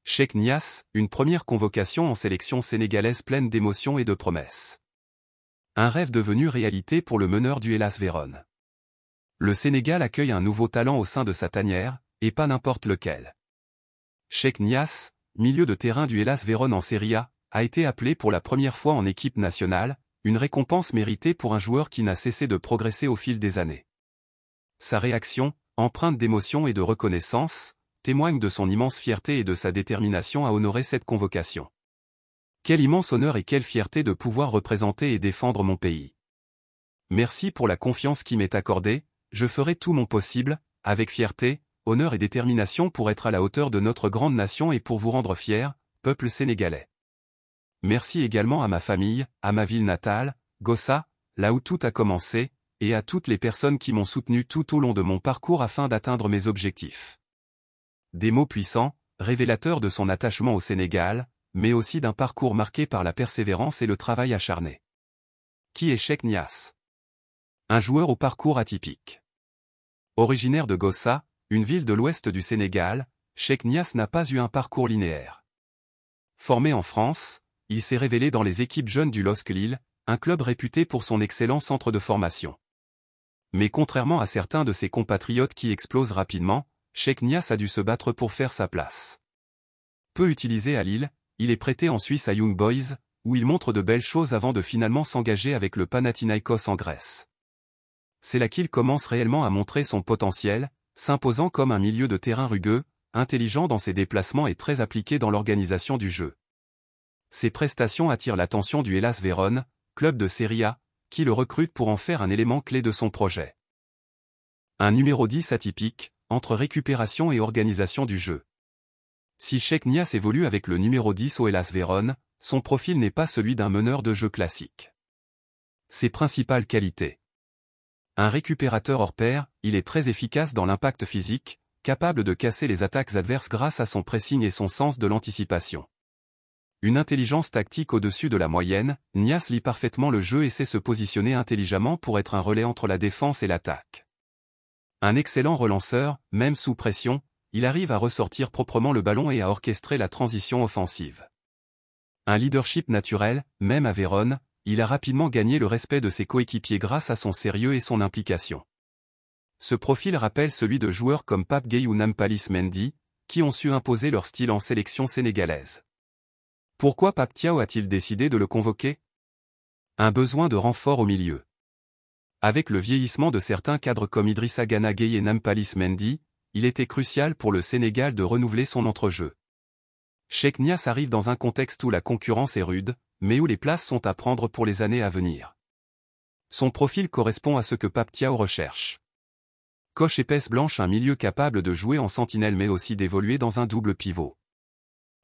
Cheikh Niasse, une première convocation en sélection sénégalaise pleine d'émotions et de promesses. Un rêve devenu réalité pour le meneur du Hellas Vérone. Le Sénégal accueille un nouveau talent au sein de sa tanière, et pas n'importe lequel. Cheikh Niasse, milieu de terrain du Hellas Vérone en Serie A, a été appelé pour la première fois en équipe nationale, une récompense méritée pour un joueur qui n'a cessé de progresser au fil des années. Sa réaction, empreinte d'émotion et de reconnaissance, témoigne de son immense fierté et de sa détermination à honorer cette convocation. Quel immense honneur et quelle fierté de pouvoir représenter et défendre mon pays. Merci pour la confiance qui m'est accordée, je ferai tout mon possible, avec fierté, honneur et détermination pour être à la hauteur de notre grande nation et pour vous rendre fier, peuple sénégalais. Merci également à ma famille, à ma ville natale, Gossa, là où tout a commencé, et à toutes les personnes qui m'ont soutenu tout au long de mon parcours afin d'atteindre mes objectifs. Des mots puissants, révélateurs de son attachement au Sénégal, mais aussi d'un parcours marqué par la persévérance et le travail acharné. Qui est Cheikh Niasse? Un joueur au parcours atypique. Originaire de Gossa, une ville de l'ouest du Sénégal, Cheikh Niasse n'a pas eu un parcours linéaire. Formé en France, il s'est révélé dans les équipes jeunes du LOSC Lille, un club réputé pour son excellent centre de formation. Mais contrairement à certains de ses compatriotes qui explosent rapidement, Cheikh Niasse a dû se battre pour faire sa place. Peu utilisé à Lille, il est prêté en Suisse à Young Boys, où il montre de belles choses avant de finalement s'engager avec le Panathinaikos en Grèce. C'est là qu'il commence réellement à montrer son potentiel, s'imposant comme un milieu de terrain rugueux, intelligent dans ses déplacements et très appliqué dans l'organisation du jeu. Ses prestations attirent l'attention du Hellas Vérone, club de Serie A, qui le recrute pour en faire un élément clé de son projet. Un numéro 10 atypique, entre récupération et organisation du jeu. Si Cheikh Niasse évolue avec le numéro 10 au Hellas Vérone, son profil n'est pas celui d'un meneur de jeu classique. Ses principales qualités. Un récupérateur hors pair, il est très efficace dans l'impact physique, capable de casser les attaques adverses grâce à son pressing et son sens de l'anticipation. Une intelligence tactique au-dessus de la moyenne, Niasse lit parfaitement le jeu et sait se positionner intelligemment pour être un relais entre la défense et l'attaque. Un excellent relanceur, même sous pression, il arrive à ressortir proprement le ballon et à orchestrer la transition offensive. Un leadership naturel, même à Vérone, il a rapidement gagné le respect de ses coéquipiers grâce à son sérieux et son implication. Ce profil rappelle celui de joueurs comme Pape Gueye ou Nampalys Mendy, qui ont su imposer leur style en sélection sénégalaise. Pourquoi Pape Thiaw a-t-il décidé de le convoquer? Un besoin de renfort au milieu. Avec le vieillissement de certains cadres comme Idrissa Gana Gueye et Nampalys Mendy, il était crucial pour le Sénégal de renouveler son entrejeu. Cheikh Niasse arrive dans un contexte où la concurrence est rude, mais où les places sont à prendre pour les années à venir. Son profil correspond à ce que Pape Thiaw recherche. Coche épaisse blanche, un milieu capable de jouer en sentinelle mais aussi d'évoluer dans un double pivot.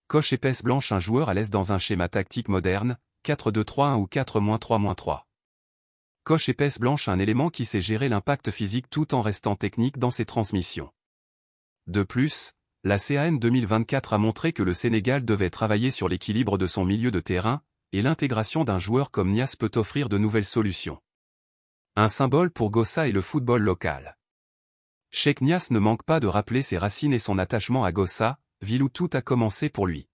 Coche épaisse blanche, un joueur à l'aise dans un schéma tactique moderne, 4-2-3-1 ou 4-3-3. Coche épaisse blanche, un élément qui sait gérer l'impact physique tout en restant technique dans ses transmissions. De plus, la CAN 2024 a montré que le Sénégal devait travailler sur l'équilibre de son milieu de terrain, et l'intégration d'un joueur comme Niasse peut offrir de nouvelles solutions. Un symbole pour Gossa et le football local. Cheikh Niasse ne manque pas de rappeler ses racines et son attachement à Gossa, ville où tout a commencé pour lui.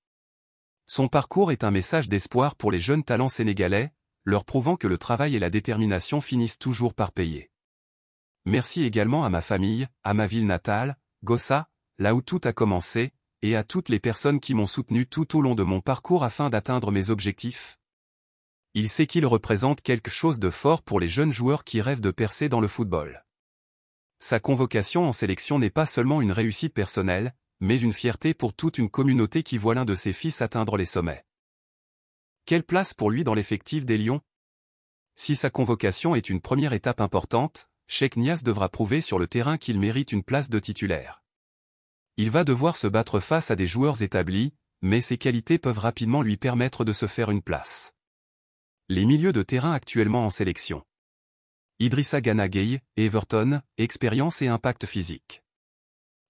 Son parcours est un message d'espoir pour les jeunes talents sénégalais, leur prouvant que le travail et la détermination finissent toujours par payer. Merci également à ma famille, à ma ville natale, Gossa, là où tout a commencé, et à toutes les personnes qui m'ont soutenu tout au long de mon parcours afin d'atteindre mes objectifs. Il sait qu'il représente quelque chose de fort pour les jeunes joueurs qui rêvent de percer dans le football. Sa convocation en sélection n'est pas seulement une réussite personnelle, mais une fierté pour toute une communauté qui voit l'un de ses fils atteindre les sommets. Quelle place pour lui dans l'effectif des Lions? Si sa convocation est une première étape importante, Cheikh Niasse devra prouver sur le terrain qu'il mérite une place de titulaire. Il va devoir se battre face à des joueurs établis, mais ses qualités peuvent rapidement lui permettre de se faire une place. Les milieux de terrain actuellement en sélection. Idrissa Gana Gueye, Everton, expérience et impact physique.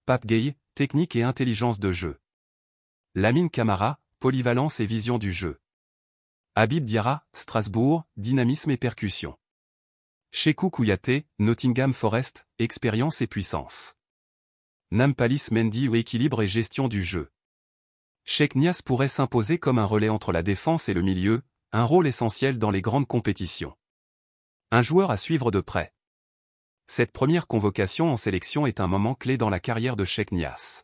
Pape Gueye, technique et intelligence de jeu. Lamine Camara, polyvalence et vision du jeu. Habib Diarra, Strasbourg, dynamisme et percussion. Cheikhou Kouyaté, Nottingham Forest, expérience et puissance. Nampalys Mendy, équilibre et gestion du jeu. Cheikh Niasse pourrait s'imposer comme un relais entre la défense et le milieu, un rôle essentiel dans les grandes compétitions. Un joueur à suivre de près. Cette première convocation en sélection est un moment clé dans la carrière de Cheikh Niasse.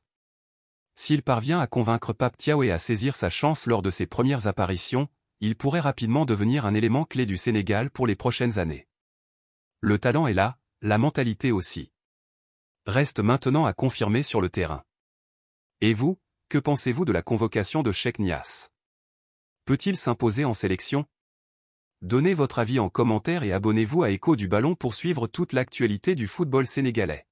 S'il parvient à convaincre Pape Thiaw et à saisir sa chance lors de ses premières apparitions, il pourrait rapidement devenir un élément clé du Sénégal pour les prochaines années. Le talent est là, la mentalité aussi. Reste maintenant à confirmer sur le terrain. Et vous, que pensez-vous de la convocation de Cheikh Niasse? Peut-il s'imposer en sélection? Donnez votre avis en commentaire et abonnez-vous à Écho du Ballon pour suivre toute l'actualité du football sénégalais.